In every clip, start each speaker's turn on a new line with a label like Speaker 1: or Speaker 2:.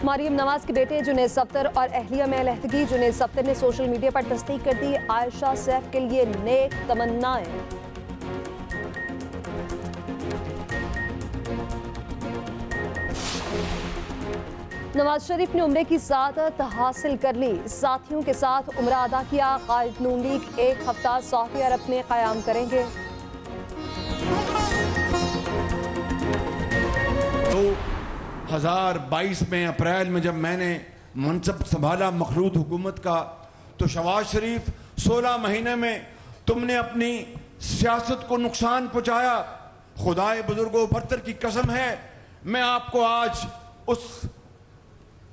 Speaker 1: मरियम नवाज के बेटे जुनैद सफ्तर और अहलिया में अलहदगी। जुनैद सफ्तर ने सोशल मीडिया पर तस्दीक कर दी, आयशा सैफ के लिए नेक तमन्नाएं। नवाज शरीफ ने उम्रे की सआदत हासिल कर ली, साथियों के साथ उम्रा अदा किया। कायद नून लीग 1 हफ्ता सऊदी अरब में क़याम करेंगे।
Speaker 2: 2022 में अप्रैल में जब मैंने मनसब संभाला मखलूत हुकूमत का, तो शहबाज शरीफ 16 महीने में तुमने अपनी सियासत को नुकसान पहुंचाया। खुदाए बुजुर्गों बरतर की कसम है, मैं आपको आज उस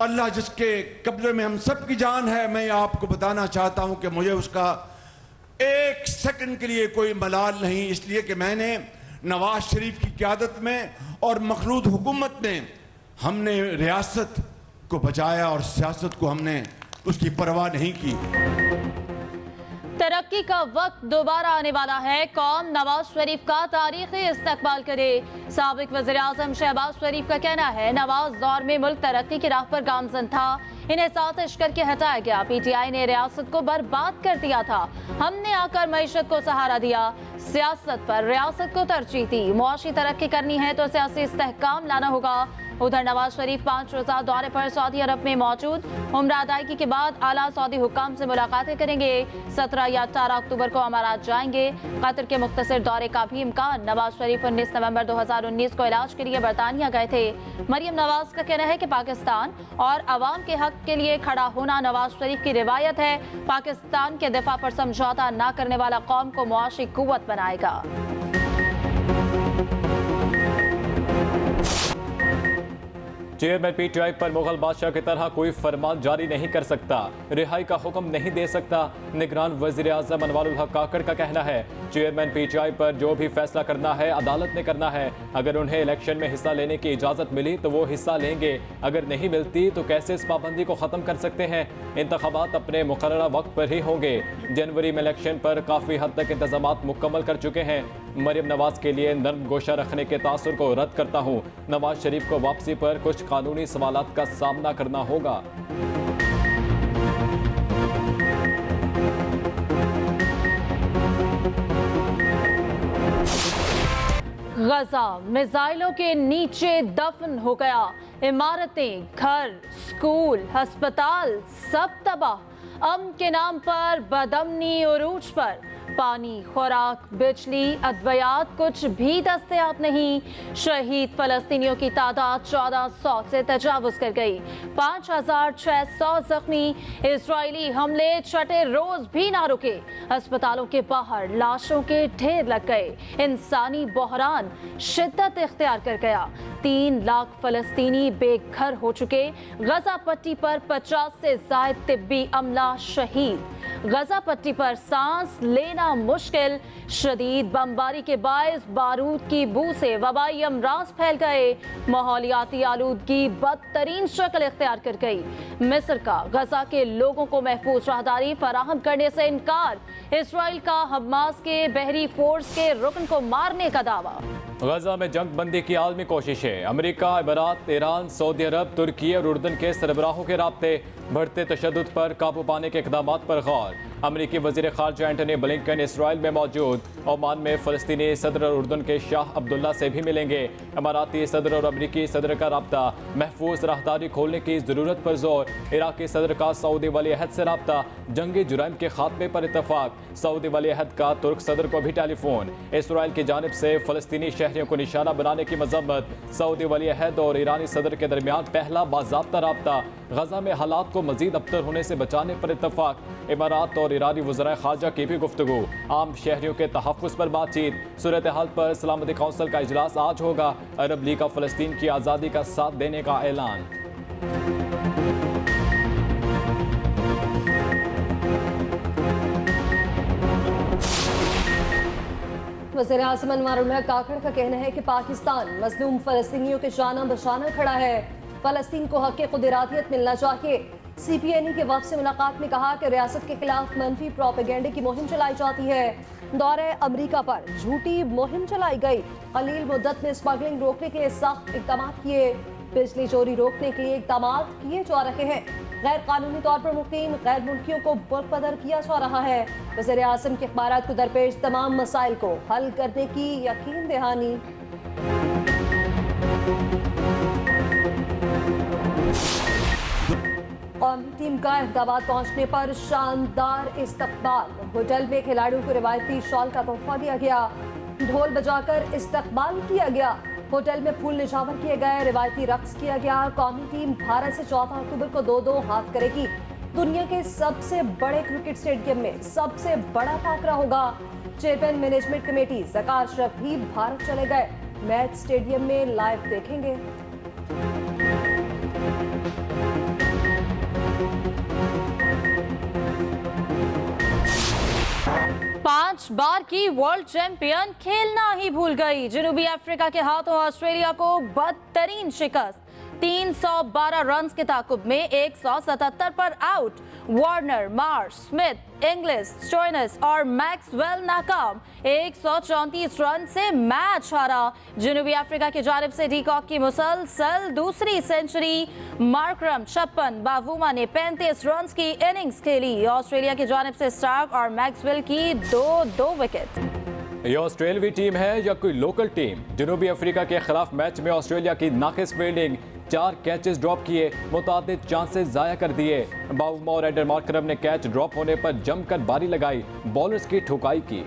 Speaker 2: अल्लाह जिसके कब्जे में हम सब की जान है, मैं आपको बताना चाहता हूं कि मुझे उसका 1 सेकंड के लिए कोई मलाल नहीं, इसलिए कि मैंने नवाज शरीफ की क़यादत में और मखलूत हुकूमत ने हमने रियासत को बचाया और सियासत को हमने उसकी परवाह नहीं की।
Speaker 3: तरक्की का वक्त दोबारा आने वाला है। कौम नवाज शरीफ का तारीखी इस्तकबाल करे। साबिक वज़ीर आज़म शहबाज शरीफ का कहना है, नवाज दौर में मुल्क तरक्की की राह पर गामजन था, इन्हें साजिश करके हटाया गया। PTI ने रियासत को बर्बाद कर दिया था, हमने आकर मईशत को सहारा दिया, सियासत पर रियासत को तरजीह दी। मुआशी तरक्की करनी है तो सियासी इस्तेहकाम लाना होगा। उधर नवाज शरीफ 5 रोज़ा दौरे पर सऊदी अरब में मौजूद। उम्रा अदायगी के बाद आला सऊदी हुक्काम से मुलाकातें करेंगे। 17 या 18 अक्टूबर को अमारात जाएंगे। कतर के मुख्तसर दौरे का भी इम्कान। नवाज शरीफ 19 नवंबर 2019 को इलाज के लिए बरतानिया गए थे। मरियम नवाज का कहना है कि पाकिस्तान और अवाम के हक के लिए खड़ा होना नवाज शरीफ की रिवायत है। पाकिस्तान के दिफा पर समझौता न करने वाला कौम को मुआशी कुव्वत बनाएगा।
Speaker 4: चेयरमैन PTI पर मुगल बादशाह की तरह कोई फरमान जारी नहीं कर सकता, रिहाई का हुक्म नहीं दे सकता। निगरान वज़ीर आज़म अनवारुल हक काकड़ का कहना है, चेयरमैन PTI पर जो भी फैसला करना है अदालत ने करना है। अगर उन्हें इलेक्शन में हिस्सा लेने की इजाज़त मिली तो वो हिस्सा लेंगे, अगर नहीं मिलती तो कैसे इस पाबंदी को ख़त्म कर सकते हैं। इंतखाबात अपने मुकर्ररा वक्त पर ही होंगे। जनवरी में इलेक्शन पर काफ़ी हद तक इंतजामात मुकम्मल कर चुके हैं। मरियम नवाज के लिए नर्म गोशा रखने के तासुर को रद्द करता हूँ। नवाज शरीफ को वापसी पर कुछ कानूनी सवालात का सामना करना होगा।
Speaker 3: गजा मिसाइलों के नीचे दफन हो गया। इमारतें, घर, स्कूल, अस्पताल सब तबाह। अमन के नाम पर बदअमनी उरूज पर। पानी, खुराक, बिजली, अद्वियात कुछ भी दस्तयाब नहीं। शहीद फलस्तीनियों की तादाद 1400 से तजावुज कर गई। 5600 जख्मी। इजरायली हमले छठे रोज भी ना रुके। अस्पतालों के बाहर लाशों के ढेर लग गए। इंसानी बहरान शिद्दत इख्तियार कर गया। 3 लाख फलस्तीनी बेघर हो चुके। गजा पट्टी पर 50 से ज़ायद तिब्बी अमला शहीद। गजा पट्टी पर सांस लेना मुश्किल। शदीद बमबारी के बायस बारूद की बू से वबाई अमराज फैल गए। माहौलियाती आलूदगी बदतरीन शक्ल इख्तियार कर गई। मिस्र का गजा के लोगों को महफूज राहदारी फराहम करने से इनकार। इसराइल का हमास के बहरी फोर्स के रुकन को मारने का दावा।
Speaker 4: गजा में जंग बंदी की आलमी कोशिशें। अमेरिका, इमारात, ईरान, सऊदी अरब, तुर्की और उर्दन के सरबराहों के राब्ते। बढ़ते तशद्दुद पर काबू पाने के इक़दामात पर गौर। अमरीकी वज़ीर ख़ारजा एंटनी ब्लिंकन इसराइल में मौजूद। ओमान में फ़लस्तीनी सदर और उर्दन के शाह अब्दुल्ला से भी मिलेंगे। इमाराती सदर और अमरीकी सदर का रब्ता। महफूज राहदारी खोलने की ज़रूरत पर जोर। इराक़ी सदर का सऊदी वली अहद से रब्ता। जंगी जुराइम के खात्मे पर इत्तफाक। सऊदी वली अहद का तुर्क सदर को भी टेलीफोन। इसराइल की जानिब से फ़लस्तीनी शहरियों को निशाना बनाने की मज़म्मत। सऊदी वली अहद और ईरानी सदर के दरमियान पहला बाज़ाब्ता रब्ता। गजा में हालात को मज़ीद अबतर होने से बचाने पर इत्तफाक। इमारात और ईरानी वज़राए ख़ारजा की भी गुफ्तगू। आम शहरियों के तहफ़्फ़ुज़ पर बातचीत। सूरत हाल पर सलामती कौंसिल का इजलास आज होगा। अरब लीग का फ़लस्तीन की आज़ादी का साथ देने का ऐलान।
Speaker 1: वज़ीर आज़म अनवारुल हक काकड़ का कहना है कि पाकिस्तान मज़लूम फ़लस्तीनियों के शाना बशाना खड़ा है। फ़लस्तीन को हक़ क़ुदरातियत मिलना चाहिए। CPNE के वफ़द से मुलाकात में कहा कि रियासत के खिलाफ मनफी प्रोपेगेंडे की मुहिम चलाई जाती है। दौरे अमरीका पर झूठी मुहिम चलाई गई। कलील मुद्दत में स्मगलिंग रोकने के लिए सख्त इक़दाम किए। बिजली चोरी रोकने के लिए इकदाम किए जा रहे हैं। गैर कानूनी तौर पर मुकीम गैर मुल्कियों को मुल्क बदर किया जा रहा है। वज़ीर आज़म के इख्तियारात को दरपेश तमाम मसाइल को हल करने की यकीन दहानी। कौमी टीम का अहमदाबाद पहुंचने पर शानदार इस्तकबाल। होटल में खिलाड़ियों को रिवायती शॉल का तोहफा दिया गया, ढोल बजाकर इस्तकबाल किया गया, होटल में फूल निछावर किए गए, रिवायती रक्स किया गया। कौमी टीम भारत से 14 अक्टूबर को 2-2 हाथ करेगी। दुनिया के सबसे बड़े क्रिकेट स्टेडियम में सबसे बड़ा टाकरा होगा। चेयरमैन मैनेजमेंट कमेटी ज़कार अशरफ भी भारत चले गए। मैच स्टेडियम में लाइव देखेंगे।
Speaker 3: पांच बार की वर्ल्ड चैंपियन खेलना ही भूल गई। जनूबी अफ्रीका के हाथों ऑस्ट्रेलिया को बदतरीन शिकस्त। 312 रन के ताकुब में 177 पर out. Warner, Marsh, Smith, English, Stoinis और मैक्सवेल नाकाम। 134 रन से मैच हारा। जनूबी अफ्रीका की जानिब से डीकॉक की मुसलसल दूसरी सेंचुरी। मार्करम 56, बावुमा ने 35 रन की इनिंग्स खेली। ऑस्ट्रेलिया की जानिब से स्टार्क और मैक्सवेल की 2-2 विकेट।
Speaker 4: ये ऑस्ट्रेलवी टीम है या कोई लोकल टीम? जनूबी अफ्रीका के खिलाफ मैच में ऑस्ट्रेलिया की नाकिस फील्डिंग, 4 कैचेस ड्रॉप किए, मुतादिद चांसेस जाया कर दिए। बावुमा और एडर मार्करम ने कैच ड्रॉप होने पर जमकर बारी लगाई, बॉलर्स की ठुकाई की।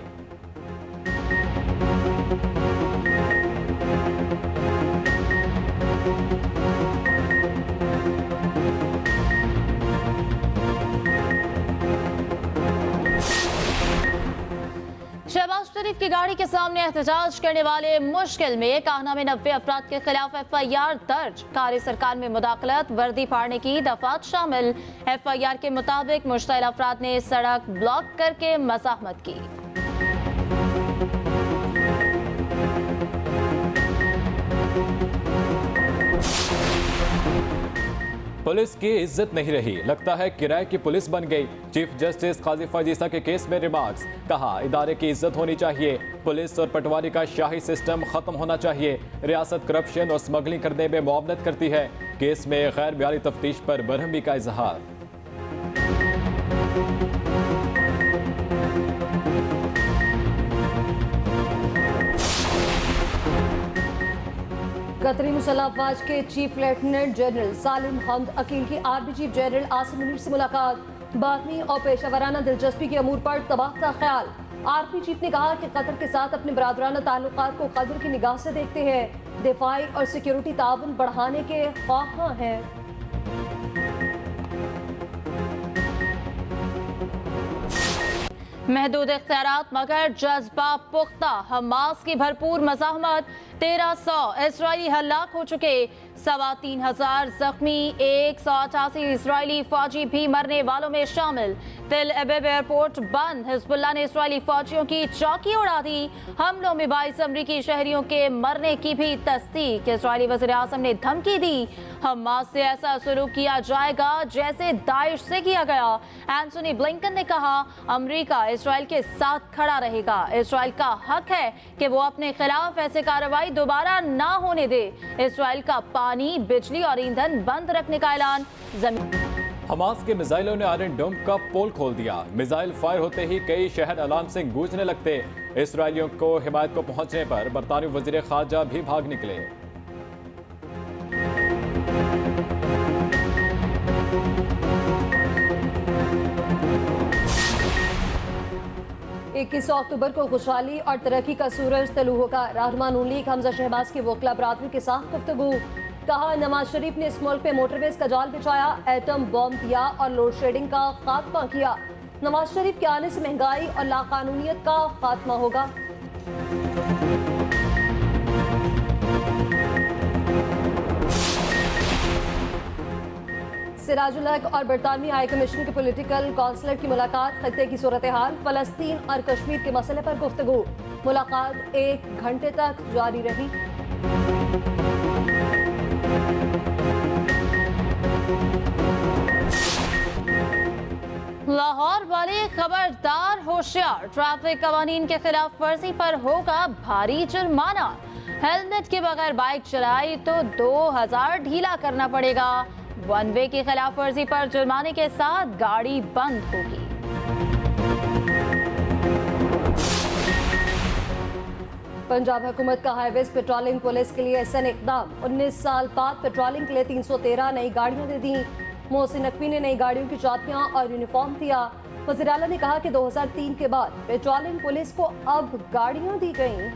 Speaker 3: शहबाज शरीफ की गाड़ी के सामने एहतजाज करने वाले मुश्किल में। कान्हा में 90 अफराद के खिलाफ FIR दर्ज। कारी सरकार में मुदाखलत, वर्दी फाड़ने की दफात शामिल। FIR के मुताबिक मुश्तइल अफराद ने सड़क ब्लॉक करके मज़ाहमत की।
Speaker 4: पुलिस की इज्जत नहीं रही, लगता है किराए की पुलिस बन गई। चीफ जस्टिस काजी फजीसा के केस में रिमार्क्स। कहा, इदारे की इज्जत होनी चाहिए। पुलिस और पटवारी का शाही सिस्टम खत्म होना चाहिए। रियासत करप्शन और स्मगलिंग करने में मुआवनत करती है। केस में गैर म्यारी तफ्तीश पर बरहमी का इजहार।
Speaker 1: कतरी मुसल्लह अफवाज के चीफ लेफ्टिनेंट जनरल सालिम हमद अकील की army chief general Asim Munir से मुलाकात। बातमी और पेशावराना दिलचस्पी के अमूर पर तबादला ख्याल। आर्मी चीफ ने कहा कि कतर के साथ अपने बरादराना ताल्लुकात को कदर की निगाह से देखते हैं। दिफाई और सिक्योरिटी ताउन बढ़ाने के ख्वाहां हैं।
Speaker 3: महदूद इख्तियारात मगर जज्बा पुख्ता। हमास की भरपूर मज़ाहमत। 1300 इसराइली हलाक हो चुके, 3,500 जख्मी, 188 इसराइली फौजी भी मरने वालों में शामिल। तिल अबीब एयरपोर्ट बंद। हिजबुल्लाह ने इसराइली फौजियों की चौकी उड़ा दी। हमलों में 22 अमरीकी शहरियों के मरने की भी तस्दीक। इसराइली वज़ीर आज़म ने धमकी दी, हमास से ऐसा सलूक किया जाएगा जैसे दाइश से किया गया। एंथोनी ब्लिंकन ने कहा, अमरीका इसराइल के साथ खड़ा रहेगा। इसराइल का हक है कि वो अपने खिलाफ ऐसे कार्रवाई दोबारा ना होने दे। इसराइल का पानी, बिजली और ईंधन बंद रखने का ऐलान।
Speaker 4: हमास के मिसाइलों ने आयरन डोम का पोल खोल दिया। मिसाइल फायर होते ही कई शहर अलार्म से गूंजने लगते। इसराइलियों को हिमायत को पहुंचने पर बरतानवी वजीर खारजा भी भाग निकले।
Speaker 1: 21 अक्टूबर को खुशहाली और तरक्की का सूरज तलू होगा। रहनुमा नून लीग हमजा शहबाज की वकला बरादरी के साथ गुफ्तगू। कहा, नवाज शरीफ ने इस मुल्क में मोटरवेज का जाल बिछाया, एटम बॉम्ब दिया और लोड शेडिंग का खात्मा किया। नवाज शरीफ के आने से महंगाई और लाकानूनियत का खात्मा होगा। सिराजुल हक और बरतानवी हाई कमीशन के पॉलिटिकल काउंसलर की मुलाकात। खत्ते की सूरत हाल, फलस्तीन और कश्मीर के मसले पर गुफ्तगू। मुलाकात 1 घंटे तक जारी रही।
Speaker 3: लाहौर वाले खबरदार होशियार, ट्रैफिक कवानीन के खिलाफ वर्जी पर होगा भारी जुर्माना। हेलमेट के बगैर बाइक चलाई तो 2000 ढीला करना पड़ेगा। वन वे की खिलाफ वर्जी पर जुर्माने के साथ गाड़ी बंद होगी।
Speaker 1: पंजाब हुकूमत का हाईवेज पेट्रोलिंग पुलिस के लिए एहसन इकदाम। 19 साल बाद पेट्रोलिंग के लिए 313 नई गाड़ियां दे दी। मोहसिन नकवी ने नई गाड़ियों की चाबियां और यूनिफॉर्म दिया। वज़ीर आला ने कहा कि 2003 के बाद पेट्रोलिंग पुलिस को अब गाड़ियां दी गईं।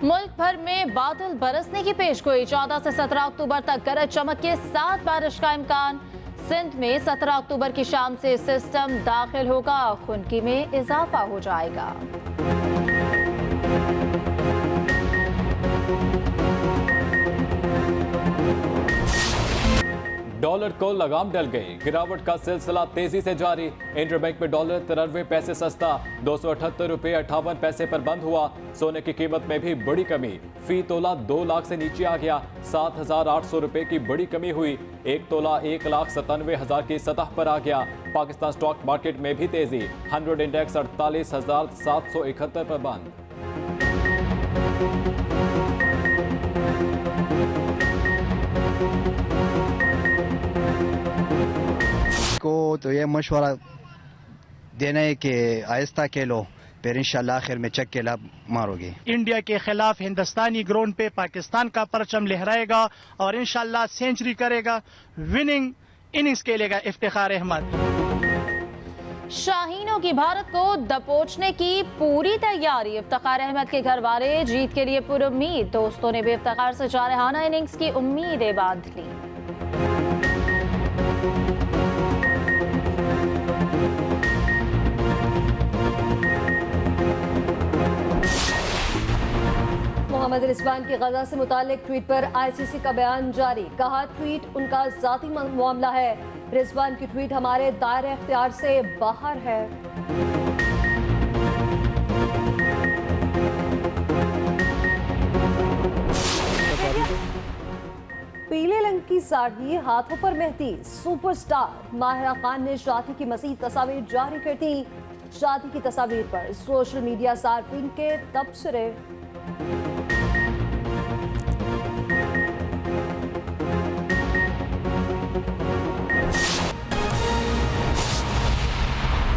Speaker 3: मुल्क भर में बादल बरसने की पेशगोई। 14 से 17 अक्टूबर तक गरज चमक के साथ बारिश का इम्कान। सिंध में 17 अक्टूबर की शाम से सिस्टम दाखिल होगा, खुनकी में इजाफा हो जाएगा।
Speaker 4: डॉलर को लगाम डल गई। गिरावट का सिलसिला तेजी से जारी। इंटरबैंक में डॉलर 93 पैसे सस्ता 278 रुपये 58 पैसे पर बंद हुआ। सोने की कीमत में भी बड़ी कमी, फी तोला 2 लाख से नीचे आ गया। 7,800 रुपये की बड़ी कमी हुई। एक तोला 1,97,000 की सतह पर आ गया। पाकिस्तान स्टॉक मार्केट में भी तेजी। 100 इंडेक्स 48,771 पर बंद।
Speaker 5: को तो ये मशवरा देना है कि आहिस्ता खेलो, फिर इंशाल्लाह आखिर में चक के लाभ मारोगे।
Speaker 6: इंडिया के खिलाफ हिंदुस्तानी ग्राउंड पे पाकिस्तान का परचम लहराएगा और इंशाल्लाह सेंचुरी करेगा, विनिंग इनिंग्स खेलेगा इफ्तिखार अहमद।
Speaker 3: शाहीनों की भारत को दबोचने की पूरी तैयारी। इफ्तिखार अहमद के घर वाले जीत के लिए पुरुम्मीद। दोस्तों ने भी इफ्तिखार से जारहाना इनिंग्स की उम्मीदें बांध ली।
Speaker 1: मोहम्मद रिजवान की गजा से मुतालिक ट्वीट पर आईसीसी का बयान जारी। कहा, ट्वीट उनका जाती मामला है। रिजवान की ट्वीट हमारे दायरे इख्तियार से बाहर है। पीले रंग की साड़ी, हाथों पर मेहंदी। सुपरस्टार माहिरा खान ने शादी की मज़ीद तस्वीर जारी कर दी। शादी की तस्वीर पर सोशल मीडिया सार्फिन के तबसरे।